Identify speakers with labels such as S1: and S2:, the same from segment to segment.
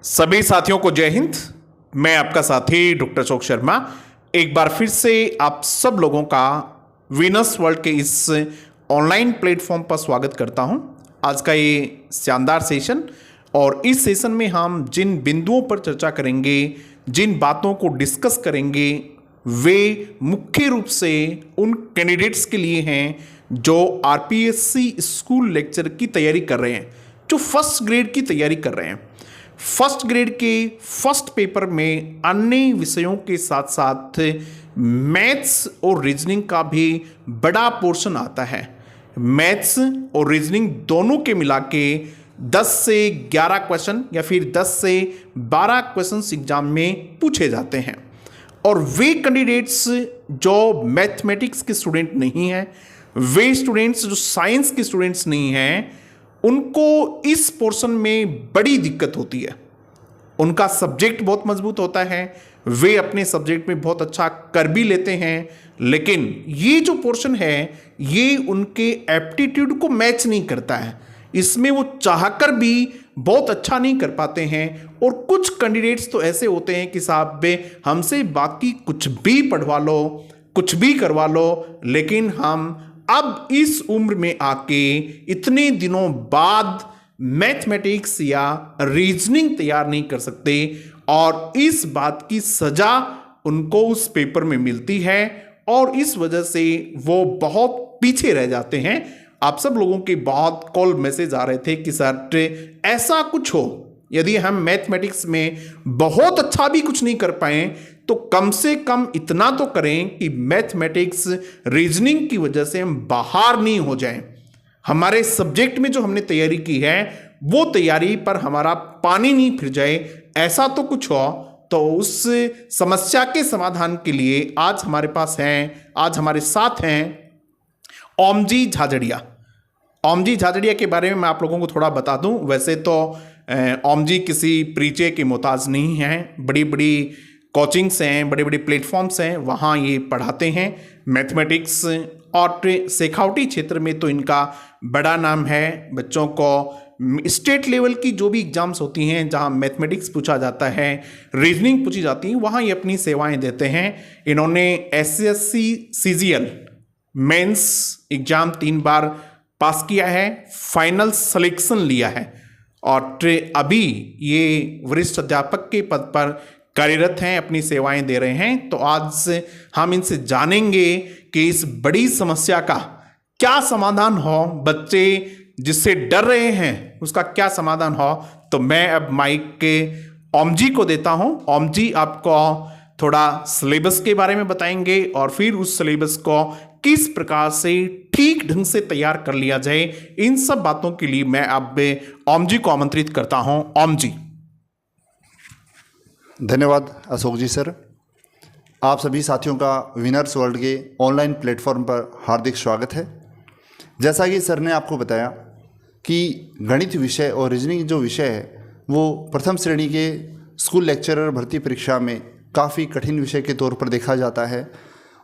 S1: सभी साथियों को जय हिंद। मैं आपका साथी डॉक्टर अशोक शर्मा एक बार फिर से आप सब लोगों का वीनस वर्ल्ड के इस ऑनलाइन प्लेटफॉर्म पर स्वागत करता हूं। आज का ये शानदार सेशन और इस सेशन में हम जिन बिंदुओं पर चर्चा करेंगे, जिन बातों को डिस्कस करेंगे, वे मुख्य रूप से उन कैंडिडेट्स के लिए हैं जो आरपीएससी स्कूल लेक्चर की तैयारी कर रहे हैं, जो फर्स्ट ग्रेड की तैयारी कर रहे हैं। फर्स्ट ग्रेड के फर्स्ट पेपर में अन्य विषयों के साथ साथ मैथ्स और रीजनिंग का भी बड़ा पोर्शन आता है। मैथ्स और रीजनिंग दोनों के मिला के 10 से 11 क्वेश्चन या फिर 10 से 12 क्वेश्चंस एग्जाम में पूछे जाते हैं। और वे कैंडिडेट्स जो मैथमेटिक्स के स्टूडेंट नहीं हैं, वे स्टूडेंट्स जो साइंस के स्टूडेंट्स नहीं हैं, उनको इस पोर्शन में बड़ी दिक्कत होती है। उनका सब्जेक्ट बहुत मजबूत होता है, वे अपने सब्जेक्ट में बहुत अच्छा कर भी लेते हैं, लेकिन ये जो पोर्शन है ये उनके एप्टीट्यूड को मैच नहीं करता है। इसमें वो चाहकर भी बहुत अच्छा नहीं कर पाते हैं। और कुछ कैंडिडेट्स तो ऐसे होते हैं कि साहब बे हमसे बाकी कुछ भी पढ़वा लो, कुछ भी करवा लो, लेकिन हम अब इस उम्र में आके इतने दिनों बाद मैथमेटिक्स या रीजनिंग तैयार नहीं कर सकते, और इस बात की सजा उनको उस पेपर में मिलती है और इस वजह से वो बहुत पीछे रह जाते हैं। आप सब लोगों के बहुत कॉल मैसेज आ रहे थे कि सर ऐसा कुछ हो, यदि हम मैथमेटिक्स में बहुत अच्छा भी कुछ नहीं कर पाए तो कम से कम इतना तो करें कि मैथमेटिक्स रीजनिंग की वजह से हम बाहर नहीं हो जाएं। हमारे सब्जेक्ट में जो हमने तैयारी की है वो तैयारी पर हमारा पानी नहीं फिर जाए, ऐसा तो कुछ हो। तो उस समस्या के समाधान के लिए आज हमारे पास हैं, आज हमारे साथ हैं ओमजी झाझड़िया। ओमजी झाझड़िया के बारे में मैं आप लोगों को थोड़ा बता दूं। वैसे तो ओमजी किसी परिचय के मोहताज नहीं हैं, बड़ी बड़ी कोचिंग्स हैं, बड़े बड़े प्लेटफॉर्म्स हैं, वहाँ ये पढ़ाते हैं मैथमेटिक्स। और शेखावटी क्षेत्र में तो इनका बड़ा नाम है। बच्चों को स्टेट लेवल की जो भी एग्जाम्स होती हैं जहाँ मैथमेटिक्स पूछा जाता है, रीजनिंग पूछी जाती है, वहाँ ये अपनी सेवाएं देते हैं। इन्होंने एसएससी सीजीएल मेंस एग्जाम 3 बार पास किया है, फाइनल सिलेक्शन लिया है और अभी ये वरिष्ठ अध्यापक के पद पर कार्यरत हैं, अपनी सेवाएं दे रहे हैं। तो आज हम इनसे जानेंगे कि इस बड़ी समस्या का क्या समाधान हो, बच्चे जिससे डर रहे हैं उसका क्या समाधान हो। तो मैं अब माइक के ओमजी को देता हूं। ओमजी आपको थोड़ा सिलेबस के बारे में बताएंगे और फिर उस सिलेबस को किस प्रकार से ठीक ढंग से तैयार कर लिया जाए, इन सब बातों के लिए मैं अब ओमजी को आमंत्रित करता हूं। ओमजी।
S2: धन्यवाद अशोक जी सर। आप सभी साथियों का विनर्स वर्ल्ड के ऑनलाइन प्लेटफॉर्म पर हार्दिक स्वागत है। जैसा कि सर ने आपको बताया कि गणित विषय और रीजनिंग जो विषय है वो प्रथम श्रेणी के स्कूल लेक्चरर भर्ती परीक्षा में काफ़ी कठिन विषय के तौर पर देखा जाता है।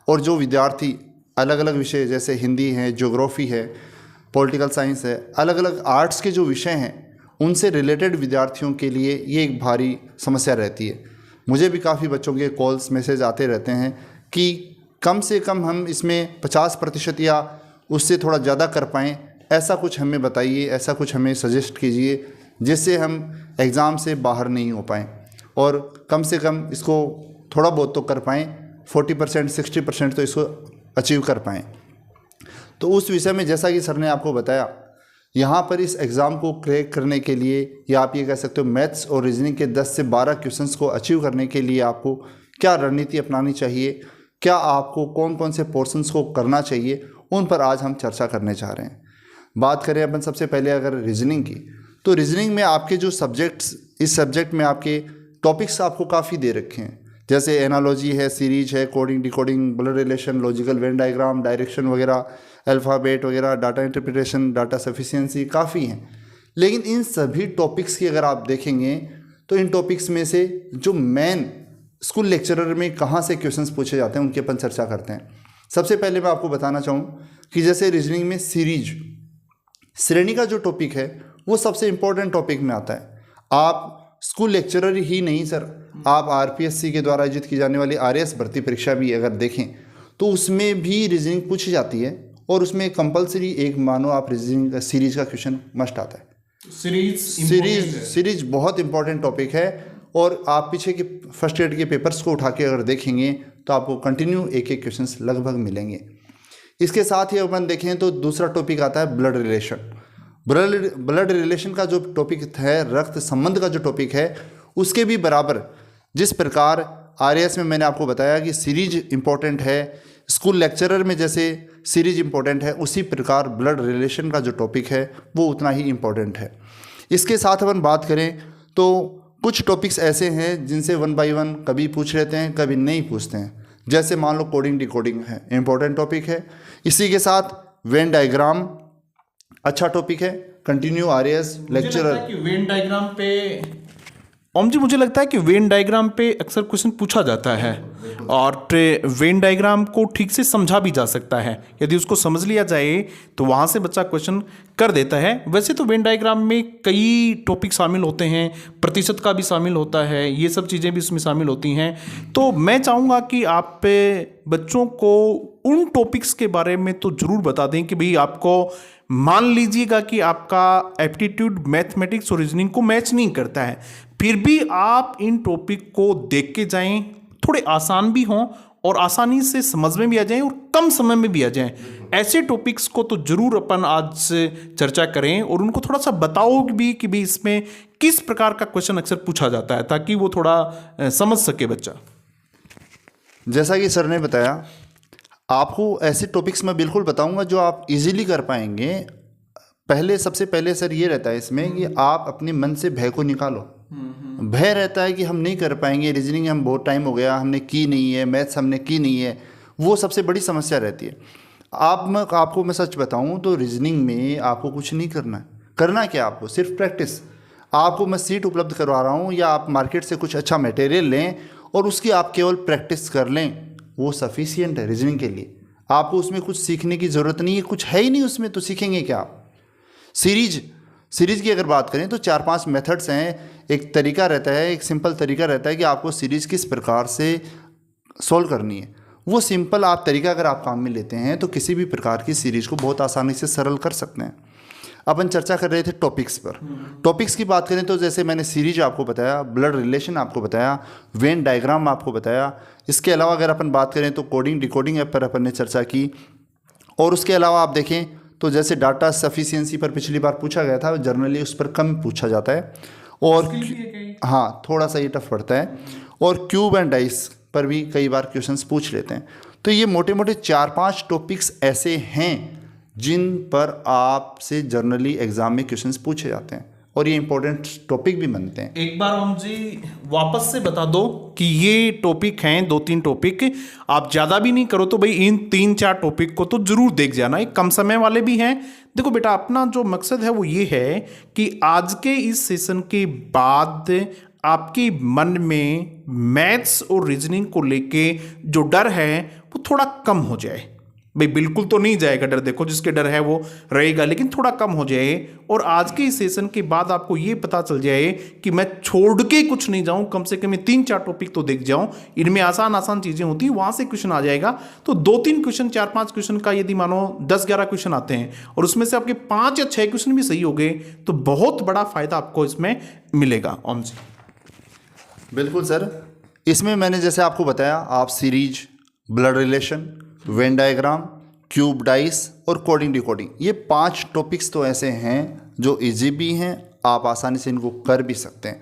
S2: और जो विद्यार्थी अलग अलग विषय जैसे हिंदी है, ज्योग्राफी है, पॉलिटिकल साइंस है, अलग अलग आर्ट्स के जो विषय हैं उनसे रिलेटेड विद्यार्थियों के लिए ये एक भारी समस्या रहती है। मुझे भी काफ़ी बच्चों के कॉल्स मैसेज आते रहते हैं कि कम से कम हम इसमें 50% या उससे थोड़ा ज़्यादा कर पाएँ, ऐसा कुछ हमें बताइए, ऐसा कुछ हमें सजेस्ट कीजिए जिससे हम एग्ज़ाम से बाहर नहीं हो पाएँ और कम से कम इसको थोड़ा बहुत तो कर पाएँ, 40% 60% तो इसको अचीव कर पाएँ। तो उस विषय में जैसा कि सर ने आपको बताया, यहाँ पर इस एग्ज़ाम को क्रैक करने के लिए या आप ये कह सकते हो मैथ्स और रीजनिंग के 10 से 12 क्वेश्चंस को अचीव करने के लिए आपको क्या रणनीति अपनानी चाहिए, क्या आपको कौन कौन से पोर्शंस को करना चाहिए, उन पर आज हम चर्चा करने जा रहे हैं। बात करें अपन सबसे पहले अगर रीजनिंग की, तो रीजनिंग में आपके जो सब्जेक्ट्स, इस सब्जेक्ट में आपके टॉपिक्स आपको काफ़ी दे रखे हैं, जैसे एनालॉजी है, सीरीज है, coding decoding, blood relation, logical Venn diagram, direction वगैरह, अल्फ़ाबेट वगैरह, डाटा इंटरप्रिटेशन, डाटा सफिशिएंसी, काफ़ी हैं। लेकिन इन सभी टॉपिक्स की अगर आप देखेंगे तो इन टॉपिक्स में से जो मेन स्कूल लेक्चरर में कहाँ से क्वेश्चंस पूछे जाते हैं उनकी अपन चर्चा करते हैं। सबसे पहले मैं आपको बताना चाहूँ कि जैसे रीजनिंग में सीरीज श्रेणी का जो टॉपिक है वो सबसे इम्पोर्टेंट टॉपिक में आता है। आप स्कूल लेक्चरर ही नहीं सर, आप आरपीएससी के द्वारा आयोजित की जाने वाली आरएएस भर्ती परीक्षा भी अगर देखें तो उसमें भी रीजनिंग पूछी जाती है, और उसमें कंपलसरी एक मानो आप रीजनिंग का सीरीज का क्वेश्चन मस्ट आता है। सीरीज बहुत इंपॉर्टेंट टॉपिक है, और आप पीछे के फर्स्ट ईयर के पेपर्स को उठा के अगर देखेंगे तो आपको कंटिन्यू एक एक क्वेश्चन लगभग मिलेंगे। इसके साथ ही अपन देखें तो दूसरा टॉपिक आता है ब्लड रिलेशन। ब्लड रिलेशन का जो टॉपिक है, रक्त संबंध का जो टॉपिक है, उसके भी बराबर जिस प्रकार आरएएस में मैंने आपको बताया कि सीरीज इंपॉर्टेंट है, स्कूल लेक्चरर में जैसे सीरीज इंपॉर्टेंट है, उसी प्रकार ब्लड रिलेशन का जो टॉपिक है वो उतना ही इंपॉर्टेंट है। इसके साथ अपन बात करें तो कुछ टॉपिक्स ऐसे हैं जिनसे 1 बाय 1 कभी पूछ लेते हैं, कभी नहीं पूछते हैं। जैसे मान लो कोडिंग डिकोडिंग है, इंपॉर्टेंट टॉपिक है। इसी के साथ वेन डायग्राम अच्छा टॉपिक है, continue RAS lecturer.
S1: Venn diagram पे ओम जी मुझे लगता है कि वेन डायग्राम पे अक्सर क्वेश्चन पूछा जाता है, और वेन डायग्राम को ठीक से समझा भी जा सकता है। यदि उसको समझ लिया जाए तो वहाँ से बच्चा क्वेश्चन कर देता है। वैसे तो वेन डायग्राम में कई टॉपिक शामिल होते हैं, प्रतिशत का भी शामिल होता है, ये सब चीज़ें भी उसमें शामिल होती हैं। तो मैं चाहूँगा कि आप बच्चों को उन टॉपिक्स के बारे में तो ज़रूर बता दें कि भाई आपको मान लीजिएगा कि आपका एप्टीट्यूड मैथमेटिक्स और रीजनिंग को मैच नहीं करता है, फिर भी आप इन टॉपिक को देख के जाएं, थोड़े आसान भी हों और आसानी से समझ में भी आ जाएं और कम समय में भी आ जाएं। ऐसे टॉपिक्स को तो जरूर अपन आज से चर्चा करें, और उनको थोड़ा सा बताओ भी कि भाई इसमें किस प्रकार का क्वेश्चन अक्सर पूछा जाता है, ताकि वो थोड़ा समझ सके बच्चा।
S2: जैसा कि सर ने बताया, आपको ऐसे टॉपिक्स मैं बिल्कुल बताऊंगा जो आप इजीली कर पाएंगे। सबसे पहले सर ये रहता है इसमें कि आप अपने मन से भय को निकालो। भय रहता है कि हम नहीं कर पाएंगे, रीजनिंग हम बहुत टाइम हो गया हमने की नहीं है, मैथ्स हमने की नहीं है, वो सबसे बड़ी समस्या रहती है। आपको मैं सच बताऊं तो रीजनिंग में आपको कुछ नहीं करना है। करना क्या आपको, सिर्फ प्रैक्टिस। आपको मैं सीट उपलब्ध करवा रहा हूँ, या आप मार्केट से कुछ अच्छा मटेरियल लें और उसकी आप केवल प्रैक्टिस कर लें, वो सफिशियंट है रीजनिंग के लिए। आपको उसमें कुछ सीखने की ज़रूरत नहीं है, कुछ है ही नहीं उसमें, तो सीखेंगे क्या आप। सीरीज की अगर बात करें तो 4-5 मेथड्स हैं। एक तरीका रहता है, एक सिंपल तरीका रहता है कि आपको सीरीज किस प्रकार से सॉल्व करनी है। वो सिंपल आप तरीका अगर आप काम में लेते हैं तो किसी भी प्रकार की सीरीज को बहुत आसानी से सरल कर सकते हैं। अपन चर्चा कर रहे थे टॉपिक्स पर। टॉपिक्स की बात करें तो जैसे मैंने सीरीज आपको बताया, ब्लड रिलेशन आपको बताया, वेन डायग्राम आपको बताया। इसके अलावा अगर अपन बात करें तो कोडिंग डिकोडिंग ऐप पर अपन ने चर्चा की। और उसके अलावा आप देखें तो जैसे डाटा सफिशिएंसी पर पिछली बार पूछा गया था, जनरली उस पर कम पूछा जाता है, और हाँ थोड़ा सा ये टफ पड़ता है। और क्यूब एंड डाइस पर भी कई बार क्वेश्चंस पूछ लेते हैं। तो ये मोटे मोटे 4-5 टॉपिक्स ऐसे हैं जिन पर आपसे जनरली एग्जाम में क्वेश्चंस पूछे जाते हैं, और ये इंपॉर्टेंट टॉपिक भी बनते हैं।
S1: एक बार ओम जी वापस से बता दो कि ये टॉपिक हैं 2-3 टॉपिक, आप ज़्यादा भी नहीं करो तो भाई इन 3-4 टॉपिक को तो जरूर देख जाना। एक कम समय वाले भी हैं। देखो बेटा, अपना जो मकसद है वो ये है कि आज के इस सेशन के बाद आपके मन में मैथ्स और रीजनिंग को लेके जो डर है वो थोड़ा कम हो जाए। भाई बिल्कुल तो नहीं जाएगा डर, देखो जिसके डर है वो रहेगा, लेकिन थोड़ा कम हो जाए। और आज के इस सेशन के बाद आपको ये पता चल जाए कि मैं छोड़ के कुछ नहीं जाऊं, कम से कम 3-4 टॉपिक तो देख जाऊं, इनमें आसान चीजें होती हैं, वहां से क्वेश्चन आ जाएगा। तो 2-3 क्वेश्चन, 4-5 क्वेश्चन का यदि मानो 10-11 क्वेश्चन आते हैं और उसमें से आपके 5 या 6 क्वेश्चन भी सही हो गए तो बहुत बड़ा फायदा आपको इसमें मिलेगा। ओम जी
S2: बिल्कुल सर, इसमें मैंने जैसे आपको बताया, आप series, blood relation, Venn diagram, cube dice और कोडिंग डिकोडिंग, ये 5 टॉपिक्स तो ऐसे हैं जो इजी भी हैं, आप आसानी से इनको कर भी सकते हैं।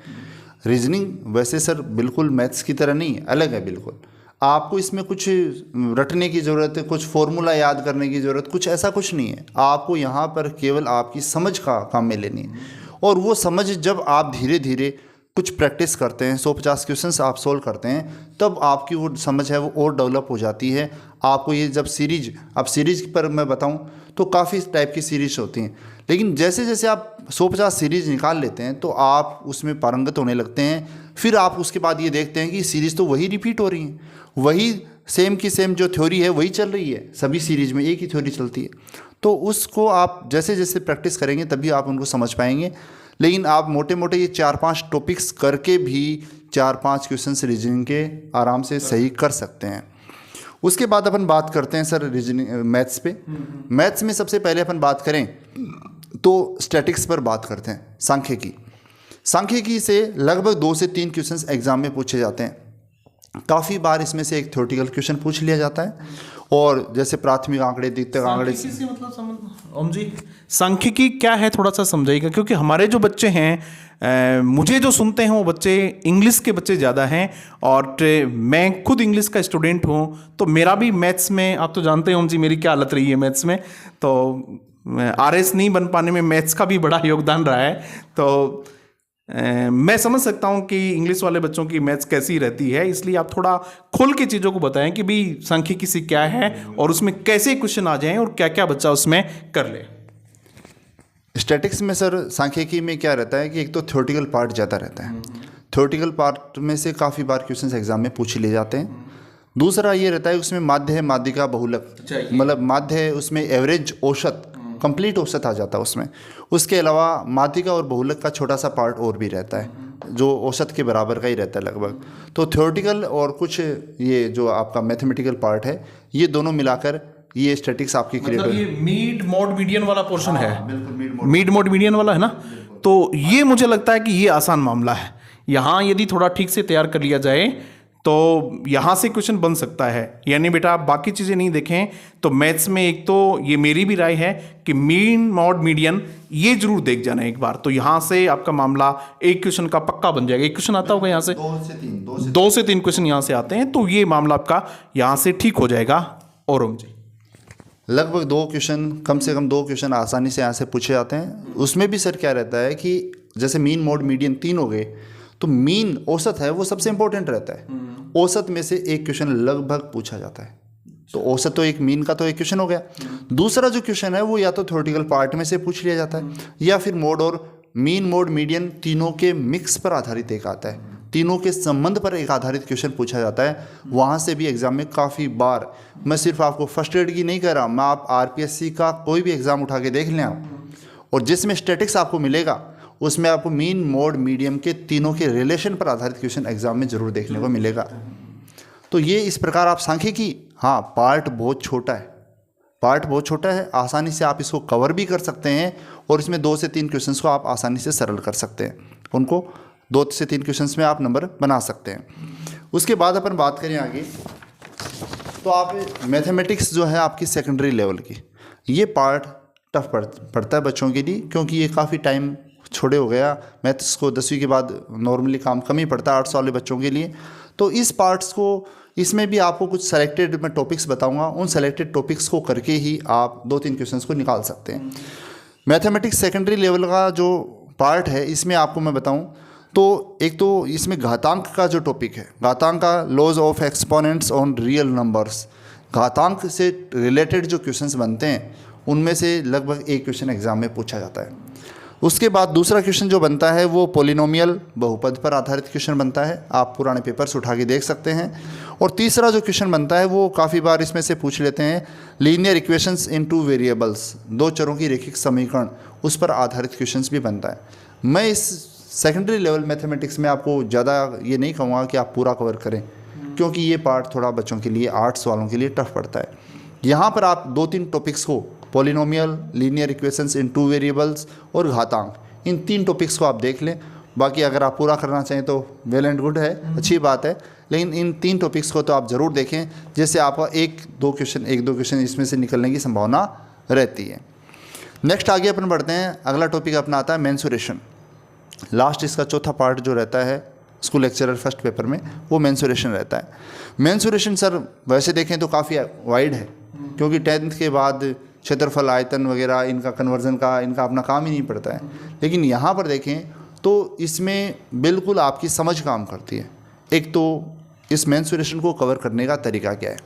S2: रीजनिंग वैसे सर बिल्कुल मैथ्स की तरह नहीं है, अलग है बिल्कुल। आपको इसमें कुछ रटने की ज़रूरत है, कुछ फॉर्मूला याद करने की ज़रूरत, कुछ ऐसा कुछ नहीं है। आपको यहाँ पर केवल आपकी समझ का काम में लेनी है, और वो समझ जब आप धीरे धीरे कुछ प्रैक्टिस करते हैं, 150 क्वेश्चंस आप सोल्व करते हैं, तब आपकी वो समझ है वो और डेवलप हो जाती है। आपको ये जब सीरीज पर मैं बताऊं तो काफ़ी टाइप की सीरीज होती हैं, लेकिन जैसे जैसे आप 150 सीरीज निकाल लेते हैं तो आप उसमें पारंगत होने लगते हैं। फिर आप उसके बाद ये देखते हैं कि सीरीज तो वही रिपीट हो रही हैं, वही सेम की सेम जो थ्योरी है वही चल रही है, सभी सीरीज में एक ही थ्योरी चलती है। तो उसको आप जैसे जैसे प्रैक्टिस करेंगे तभी आप उनको समझ पाएंगे। लेकिन आप मोटे मोटे ये 4-5 टॉपिक्स करके भी 4-5 क्वेश्चंस रीजनिंग के आराम से सही कर सकते हैं। उसके बाद अपन बात करते हैं सर रीजनिंग मैथ्स पे। मैथ्स में सबसे पहले अपन बात करें तो स्टैटिक्स पर बात करते हैं, सांख्यिकी। सांख्यिकी से लगभग 2 से 3 क्वेश्चंस एग्जाम में पूछे जाते हैं। काफ़ी बार इसमें से एक थ्योरेटिकल क्वेश्चन पूछ लिया जाता है, और जैसे प्राथमिक आंकड़े, द्वितीयक आंकड़े
S1: सांख्यिकी से मतलब ओम जी, सांख्यिकी क्या है थोड़ा सा समझाइएगा, क्योंकि हमारे जो बच्चे हैं, मुझे जो सुनते हैं वो बच्चे इंग्लिश के बच्चे ज़्यादा हैं, और मैं खुद इंग्लिश का स्टूडेंट हूँ, तो मेरा भी मैथ्स में, आप तो जानते हैं ओम जी मेरी क्या हालत रही है मैथ्स में, तो RS नहीं बन पाने में मैथ्स का भी बड़ा योगदान रहा है। तो मैं समझ सकता हूं कि इंग्लिश वाले बच्चों की मैथ्स कैसी रहती है, इसलिए आप थोड़ा खोल के चीज़ों को बताएं कि भाई सांख्यिकी से क्या है और उसमें कैसे क्वेश्चन आ जाएं और क्या क्या बच्चा उसमें कर ले।
S2: स्टैटिक्स में सर सांख्यिकी में क्या रहता है कि एक तो थ्योरेटिकल पार्ट ज़्यादा रहता है। थ्योरेटिकल पार्ट में से काफ़ी बार क्वेश्चंस एग्जाम में पूछ लिए जाते हैं। दूसरा ये रहता है उसमें माध्य है, माध्यिका, बहुलक, मतलब माध्य है उसमें एवरेज, औसत, कंप्लीट औसत आ जाता है उसमें। उसके अलावा माध्यिका और बहुलक का छोटा सा पार्ट और भी रहता है जो औसत के बराबर का ही रहता है लगभग। तो थ्योरेटिकल और कुछ ये जो आपका मैथमेटिकल पार्ट है, ये दोनों मिलाकर ये स्टैटिक्स आपकी
S1: मतलब ये मिड मोड मीडियन वाला पोर्शन है।
S2: बिल्कुल
S1: मिड मोड मीडियन वाला है ना, तो ये मुझे लगता है कि ये आसान मामला है। यहाँ यदि थोड़ा ठीक से तैयार कर लिया जाए तो यहाँ से क्वेश्चन बन सकता है। यानी बेटा आप बाकी चीज़ें नहीं देखें तो मैथ्स में एक तो ये मेरी भी राय है कि मीन मॉड मीडियन ये जरूर देख जाना एक बार, तो यहाँ से आपका मामला एक क्वेश्चन का पक्का बन जाएगा। एक क्वेश्चन आता होगा यहाँ से, 2 से 3 क्वेश्चन यहाँ से आते हैं, तो ये मामला आपका यहाँ से ठीक हो जाएगा। और ओम जी
S2: लगभग 2 क्वेश्चन, कम से कम 2 क्वेश्चन आसानी से यहाँ से पूछे जाते हैं। उसमें भी सर क्या रहता है कि जैसे मीन मोड मीडियन 3 हो गए, तो मीन औसत है वो सबसे इंपॉर्टेंट रहता है। औसत में से एक क्वेश्चन लगभग पूछा जाता है, तो औसत तो एक मीन का तो एक क्वेश्चन हो गया। दूसरा जो क्वेश्चन है वो या तो थ्योरेटिकल पार्ट में से पूछ लिया जाता है, या फिर मोड और मीन मोड मीडियन तीनों के मिक्स पर आधारित एक आता है, तीनों के संबंध पर एक आधारित क्वेश्चन पूछा जाता है। वहाँ से भी एग्जाम में काफ़ी बार, मैं सिर्फ आपको फर्स्ट एड की नहीं कह रहा, मैं आप RPSC का कोई भी एग्ज़ाम उठा के देख लें आप, और जिसमें स्टैटिक्स आपको मिलेगा उसमें आपको मीन मोड मीडियम के तीनों के रिलेशन पर आधारित क्वेश्चन एग्जाम में जरूर देखने को मिलेगा। तो ये इस प्रकार आप सांख्यिकी, हाँ पार्ट बहुत छोटा है, पार्ट बहुत छोटा है, आसानी से आप इसको कवर भी कर सकते हैं, और इसमें 2 से 3 क्वेश्चंस को आप आसानी से सरल कर सकते हैं, उनको 2 से 3 क्वेश्चंस में आप नंबर बना सकते हैं। उसके बाद अपन बात करें आगे, तो आप मैथमेटिक्स जो है आपकी सेकेंडरी लेवल की, ये पार्ट टफ पड़ता है बच्चों के लिए, क्योंकि ये काफ़ी टाइम छोड़े हो गया। मैथ्स को 10वीं के बाद नॉर्मली काम कम ही पड़ता है आर्ट्स वाले बच्चों के लिए। तो इस पार्ट्स को, इसमें भी आपको कुछ सेलेक्टेड मैं टॉपिक्स बताऊंगा, उन सेलेक्टेड टॉपिक्स को करके ही आप 2-3 क्वेश्चंस को निकाल सकते हैं। मैथमेटिक्स सेकेंडरी लेवल का जो पार्ट है, इसमें आपको मैं बताऊं तो एक तो इसमें घातांक का जो टॉपिक है, घातांक का laws of exponents on real numbers, घातांक से रिलेटेड जो क्वेश्चंस बनते हैं उनमें से लगभग एक क्वेश्चन एग्जाम में पूछा जाता है। उसके बाद दूसरा क्वेश्चन जो बनता है वो पॉलिनोमियल, बहुपद पर आधारित क्वेश्चन बनता है, आप पुराने पेपर्स उठा के देख सकते हैं। और तीसरा जो क्वेश्चन बनता है वो काफ़ी बार इसमें से पूछ लेते हैं, लीनियर इक्वेशंस इन 2 वेरिएबल्स, 2 चरों की रैखिक समीकरण, उस पर आधारित क्वेश्चंस भी बनता है। मैं इस सेकेंडरी लेवल मैथमेटिक्स में आपको ज़्यादा ये नहीं कहूँगा कि आप पूरा कवर करें, क्योंकि ये पार्ट थोड़ा बच्चों के लिए, आर्ट्स वालों के लिए टफ पड़ता है। यहाँ पर आप 2-3 टॉपिक्स को, पॉलिनोमियल, लीनियर इक्वेशंस इन 2 वेरिएबल्स और घातांक, इन 3 टॉपिक्स को आप देख लें। बाकी अगर आप पूरा करना चाहें तो वेल एंड गुड है, अच्छी बात है, लेकिन इन 3 टॉपिक्स को तो आप ज़रूर देखें, जिससे आपका 1-2 क्वेश्चन इसमें से निकलने की संभावना रहती है। नेक्स्ट आगे अपन बढ़ते हैं, अगला टॉपिक अपना आता है मेंसुरेशन। लास्ट इसका चौथा पार्ट जो रहता है स्कूल लेक्चरर फर्स्ट पेपर में, वो मेंसुरेशन रहता है। मेंसुरेशन सर वैसे देखें तो काफ़ी वाइड है, क्योंकि 10th के बाद क्षेत्रफल, आयतन वगैरह, इनका कन्वर्जन का इनका अपना काम ही नहीं पड़ता है। लेकिन यहाँ पर देखें तो इसमें बिल्कुल आपकी समझ काम करती है। एक तो इस मेंसुरेशन को कवर करने का तरीका क्या है।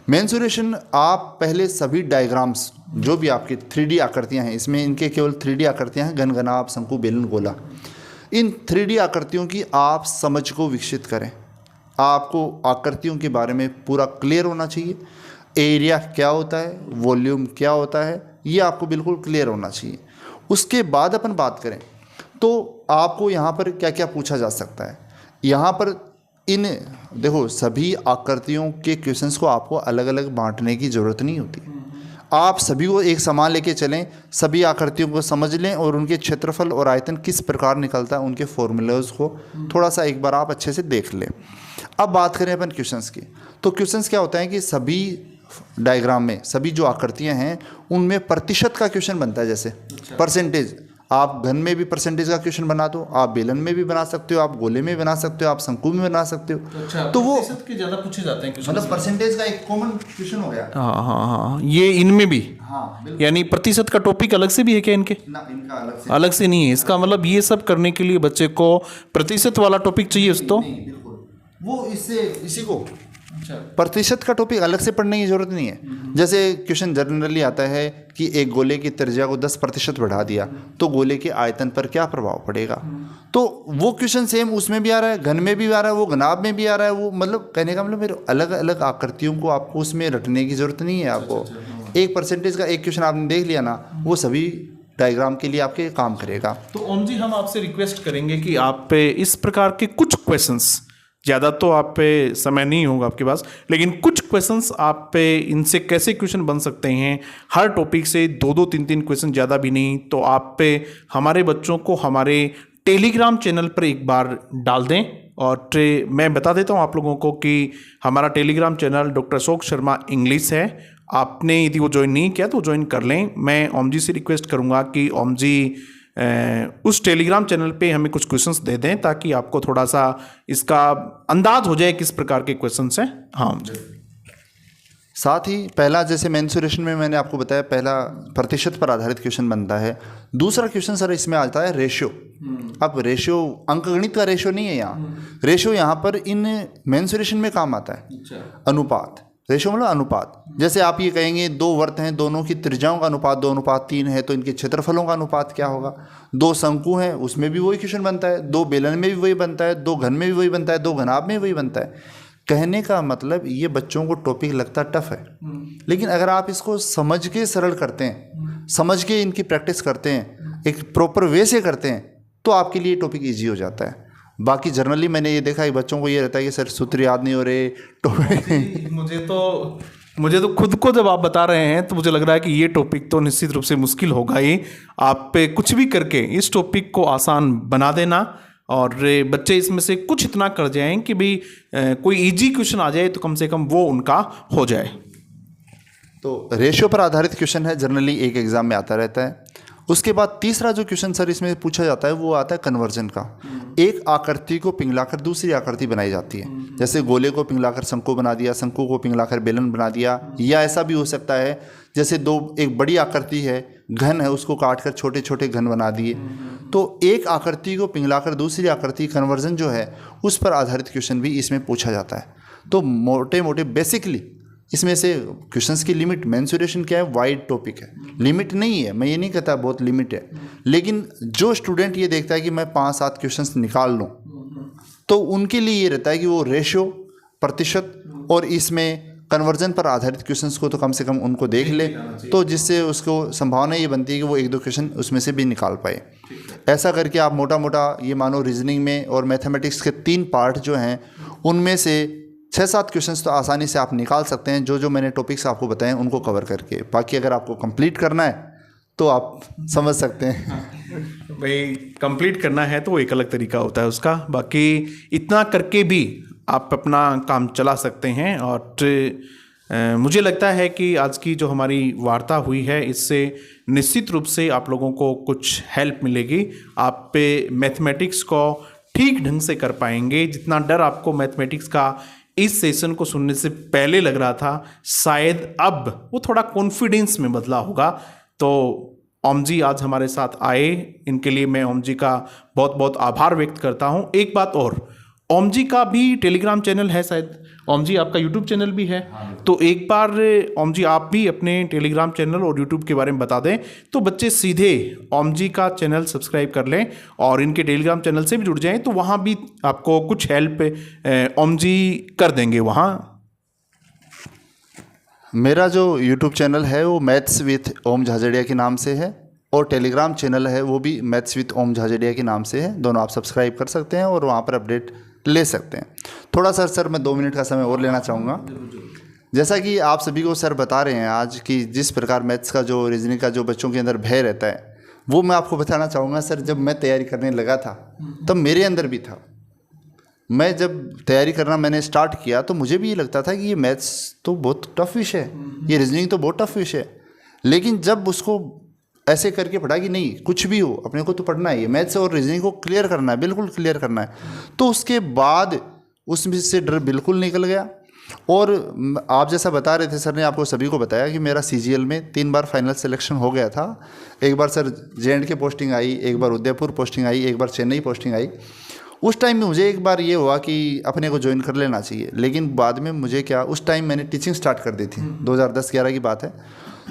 S2: मेंसुरेशन आप पहले सभी डायग्राम्स जो भी आपकी 3D आकृतियाँ हैं, इसमें इनके केवल 3D आकृतियाँ हैं, घन, घनाभ, शंकु, बेलन, गोला, इन 3D आकृतियों की आप समझ को विकसित करें। आपको आकृतियों के बारे में पूरा क्लियर होना चाहिए। एरिया क्या होता है, वॉल्यूम क्या होता है, ये आपको बिल्कुल क्लियर होना चाहिए। उसके बाद अपन बात करें तो आपको यहाँ पर क्या क्या पूछा जा सकता है, यहाँ पर इन देखो सभी आकृतियों के क्वेश्चंस को आपको अलग अलग बांटने की ज़रूरत नहीं होती। आप सभी को एक समान लेके चलें, सभी आकृतियों को समझ लें और उनके क्षेत्रफल और आयतन किस प्रकार निकलता है उनके फॉर्मूलाज को थोड़ा सा एक बार आप अच्छे से देख लें। अब बात करें अपन क्वेश्चंस की, तो क्वेश्चंस क्या होता है कि सभी डायग्राम में सभी जो आकृतियां हैं उनमें प्रतिशत का क्वेश्चन बनता है। जैसे परसेंटेज, आप घन में भी परसेंटेज का क्वेश्चन बना दो, आप बेलन में भी बना सकते हो, आप गोले में भी बना सकते हो, आप शंकु में बना सकते हो। तो वो
S1: प्रतिशत के ज्यादा पूछे जाते हैं
S2: मतलब परसेंटेज का एक कॉमन क्वेश्चन हो गया।
S1: हाँ हाँ हाँ, ये इनमें भी,
S2: हाँ बिल्कुल।
S1: यानी प्रतिशत का टॉपिक अलग से भी है क्या इनके?
S2: ना, इनका
S1: अलग से नहीं है। इसका मतलब ये सब करने के लिए बच्चे को प्रतिशत वाला टॉपिक चाहिए उस तो
S2: नहीं, बिल्कुल वो इससे इसी को प्रतिशत का टॉपिक अलग से पढ़ने की जरूरत नहीं है। जैसे क्वेश्चन जनरली आता है कि एक गोले की त्रिज्या को 10% बढ़ा दिया तो गोले के आयतन पर क्या प्रभाव पड़ेगा, तो वो क्वेश्चन सेम उसमें भी आ रहा है, घन में भी आ रहा है, वो घनाभ में भी आ रहा है। वो मतलब कहने का मतलब मेरे अलग अलग आकृतियों को आपको उसमें रटने की जरूरत नहीं है। आपको एक परसेंटेज का एक क्वेश्चन आपने देख लिया ना, वो सभी डायग्राम के लिए आपके काम करेगा।
S1: तो ओम जी, हम आपसे रिक्वेस्ट करेंगे कि आप पे इस प्रकार के कुछ क्वेश्चंस, ज़्यादा तो आप पे समय नहीं होगा आपके पास, लेकिन कुछ क्वेश्चंस आप पे इनसे कैसे क्वेश्चन बन सकते हैं, हर टॉपिक से 2-2 3-3 क्वेश्चन, ज़्यादा भी नहीं, तो आप पे हमारे बच्चों को हमारे टेलीग्राम चैनल पर एक बार डाल दें। और मैं बता देता हूं आप लोगों को कि हमारा Telegram channel doctor Ashok Sharma English है। आपने यदि वो ज्वाइन नहीं किया तो ज्वाइन कर लें। मैं ओम जी से रिक्वेस्ट करूंगा कि ओम जी उस टेलीग्राम चैनल पे हमें कुछ क्वेश्चंस दे दें ताकि आपको थोड़ा सा इसका अंदाज हो जाए किस प्रकार के क्वेश्चंस हैं। हाँ जी।
S2: साथ ही पहला, जैसे मेंसुरेशन में मैंने आपको बताया, पहला प्रतिशत पर आधारित क्वेश्चन बनता है। दूसरा क्वेश्चन सर इसमें आता है रेशियो। अब रेशियो अंकगणित का रेशियो नहीं है यहाँ, रेशियो यहाँ पर इन मेंसुरेशन में काम आता है। अनुपात, रेशियो मतलब अनुपात। जैसे आप ये कहेंगे दो वर्त हैं, दोनों की त्रिज्याओं का अनुपात 2:3 है, तो इनके क्षेत्रफलों का अनुपात क्या होगा। दो शंकु हैं, उसमें भी वही क्वेश्चन बनता है। दो बेलन में भी वही बनता है, दो घन में भी वही बनता है, दो घनाभ में भी वही बनता है। कहने का मतलब ये बच्चों को टॉपिक लगता टफ है, लेकिन अगर आप इसको समझ के सरल करते हैं, समझ के इनकी प्रैक्टिस करते हैं, एक प्रॉपर वे से करते हैं, तो आपके लिए टॉपिक ईजी हो जाता है। बाकी जनरली मैंने ये देखा है बच्चों को ये रहता है कि सर सूत्र याद नहीं हो रहे टॉपिक।
S1: मुझे तो खुद को जब आप बता रहे हैं तो मुझे लग रहा है कि ये टॉपिक तो निश्चित रूप से मुश्किल होगा ही। आप पे कुछ भी करके इस टॉपिक को आसान बना देना और बच्चे इसमें से कुछ इतना कर जाएं कि भाई कोई इजी क्वेश्चन आ जाए तो कम से कम वो उनका हो जाए।
S2: तो रेशियो पर आधारित क्वेश्चन है, जनरली एक एग्जाम में आता रहता है। उसके बाद तीसरा जो क्वेश्चन सर इसमें पूछा जाता है वो आता है कन्वर्जन का। एक आकृति को पिघलाकर दूसरी आकृति बनाई जाती है। जैसे गोले को पिघलाकर शंकु बना दिया, शंकु को पिघलाकर बेलन बना दिया, या ऐसा भी हो सकता है जैसे एक बड़ी आकृति है, घन है, उसको काटकर छोटे छोटे घन बना दिए। तो एक आकृति को पिघलाकर दूसरी आकृति, कन्वर्जन जो है उस पर आधारित क्वेश्चन भी इसमें पूछा जाता है। तो मोटे मोटे बेसिकली इसमें से क्वेश्चंस की लिमिट, मेंसुरेशन क्या है, वाइड टॉपिक है, लिमिट नहीं है। मैं ये नहीं कहता बहुत लिमिट है, लेकिन जो स्टूडेंट ये देखता है कि मैं 5-7 क्वेश्चंस निकाल लूँ, तो उनके लिए ये रहता है कि वो रेशियो, प्रतिशत और इसमें कन्वर्जन पर आधारित क्वेश्चंस को तो कम से कम उनको देख ले, तो जिससे उसको संभावना ये बनती है कि वो 1-2 क्वेश्चन उसमें से भी निकाल पाए। ऐसा करके आप मोटा मोटा ये मानो रीजनिंग में और मैथमेटिक्स के 3 पार्ट जो हैं उनमें से 6-7 क्वेश्चंस तो आसानी से आप निकाल सकते हैं, जो मैंने टॉपिक्स आपको बताए उनको कवर करके। बाकी अगर आपको कंप्लीट करना है तो आप समझ सकते हैं।
S1: भाई कंप्लीट करना है तो वो एक अलग तरीका होता है उसका, बाकी इतना करके भी आप अपना काम चला सकते हैं। और मुझे लगता है कि आज की जो हमारी वार्ता हुई है इससे निश्चित रूप से आप लोगों को कुछ हेल्प मिलेगी। आप पे मैथमेटिक्स को ठीक ढंग से कर पाएंगे। जितना डर आपको मैथमेटिक्स का इस सेशन को सुनने से पहले लग रहा था, शायद अब वो थोड़ा कॉन्फिडेंस में बदला होगा। तो ओम जी आज हमारे साथ आए, इनके लिए मैं ओम जी का बहुत बहुत आभार व्यक्त करता हूं। एक बात और, ओम जी का भी टेलीग्राम चैनल है शायद, ओम जी आपका यूट्यूब चैनल भी है। तो एक बार ओम जी आप भी अपने टेलीग्राम चैनल और यूट्यूब के बारे में बता दें तो बच्चे सीधे ओम जी का चैनल सब्सक्राइब कर लें और इनके टेलीग्राम चैनल से भी जुड़ जाएं, तो वहाँ भी आपको कुछ हेल्प ओम जी कर देंगे। वहाँ
S2: मेरा जो यूट्यूब चैनल है वो मैथ्स विथ ओम झाझड़िया के नाम से है। और टेलीग्राम चैनल है वो भी मैथ्स विद ओम झाझड़िया के नाम से है, दोनों आप सब्सक्राइब कर सकते हैं और वहाँ पर अपडेट ले सकते हैं। थोड़ा सर मैं 2 मिनट का समय और लेना चाहूँगा। जैसा कि आप सभी को सर बता रहे हैं आज कि जिस प्रकार मैथ्स का जो रीजनिंग का जो बच्चों के अंदर भय रहता है वो मैं आपको बताना चाहूँगा। सर जब मैं तैयारी करने लगा था तब मेरे अंदर भी था। मैं जब तैयारी करना मैंने स्टार्ट किया तो मुझे भी ये लगता था कि ये मैथ्स तो बहुत टफ विषय है, ये रीजनिंग तो बहुत टफ विषय है। लेकिन जब उसको ऐसे करके पढ़ा कि नहीं कुछ भी हो अपने को तो पढ़ना है, मैथ्स और रीजनिंग को क्लियर करना है, बिल्कुल क्लियर करना है, तो उसके बाद उसमें से डर बिल्कुल निकल गया। और आप जैसा बता रहे थे सर ने आपको सभी को बताया कि मेरा CGL में 3 बार फाइनल सिलेक्शन हो गया था। एक बार सर JNK पोस्टिंग आई, एक बार उदयपुर पोस्टिंग आई, एक बार चेन्नई पोस्टिंग आई। उस टाइम में मुझे एक बार ये हुआ कि अपने को ज्वाइन कर लेना चाहिए, लेकिन बाद में मुझे क्या, उस टाइम मैंने टीचिंग स्टार्ट कर दी थी, 2010-11 की बात है।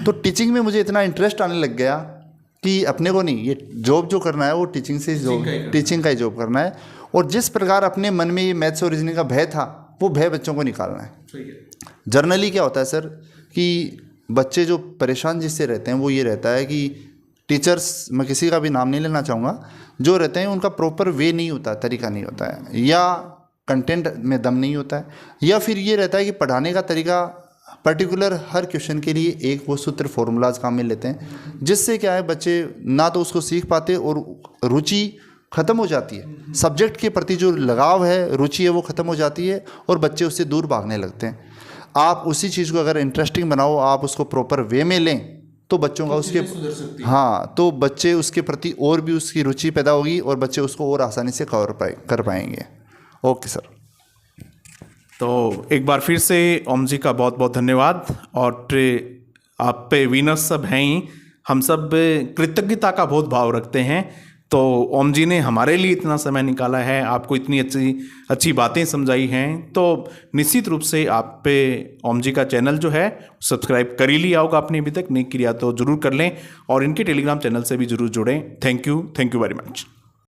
S2: तो टीचिंग में मुझे इतना इंटरेस्ट आने लग गया कि अपने को नहीं, ये जॉब जो करना है वो टीचिंग का ही जॉब करना है। और जिस प्रकार अपने मन में ये मैथ्स और रीजनिंग का भय था वो भय बच्चों को निकालना है। जनरली क्या होता है सर कि बच्चे जो परेशान जिससे रहते हैं वो ये रहता है कि टीचर्स, मैं किसी का भी नाम नहीं लेना चाहूँगा, जो रहते हैं उनका प्रॉपर वे नहीं होता, तरीका नहीं होता है, या कंटेंट में दम नहीं होता है, या फिर ये रहता है कि पढ़ाने का तरीका पर्टिकुलर हर क्वेश्चन के लिए एक वो सूत्र फॉर्मूलाज काम में लेते हैं, जिससे क्या है बच्चे ना तो उसको सीख पाते और रुचि ख़त्म हो जाती है। सब्जेक्ट के प्रति जो लगाव है, रुचि है, वो ख़त्म हो जाती है और बच्चे उससे दूर भागने लगते हैं। आप उसी चीज़ को अगर इंटरेस्टिंग बनाओ, आप उसको प्रॉपर वे में लें तो बच्चों का उसके तो बच्चे उसके प्रति और भी उसकी रुचि पैदा होगी और बच्चे उसको और आसानी से कर पाएंगे। Okay sir.
S1: तो एक बार फिर से ओम जी का बहुत बहुत धन्यवाद। और आप पे विनर्स सब हैं ही, हम सब कृतज्ञता का बहुत भाव रखते हैं। तो ओम जी ने हमारे लिए इतना समय निकाला है, आपको इतनी अच्छी बातें समझाई हैं, तो निश्चित रूप से आप पे ओम जी का चैनल जो है सब्सक्राइब कर ही लिया होगा आपने, अभी तक नहीं किया तो ज़रूर कर लें और इनके टेलीग्राम चैनल से भी ज़रूर जुड़ें। Thank you very much.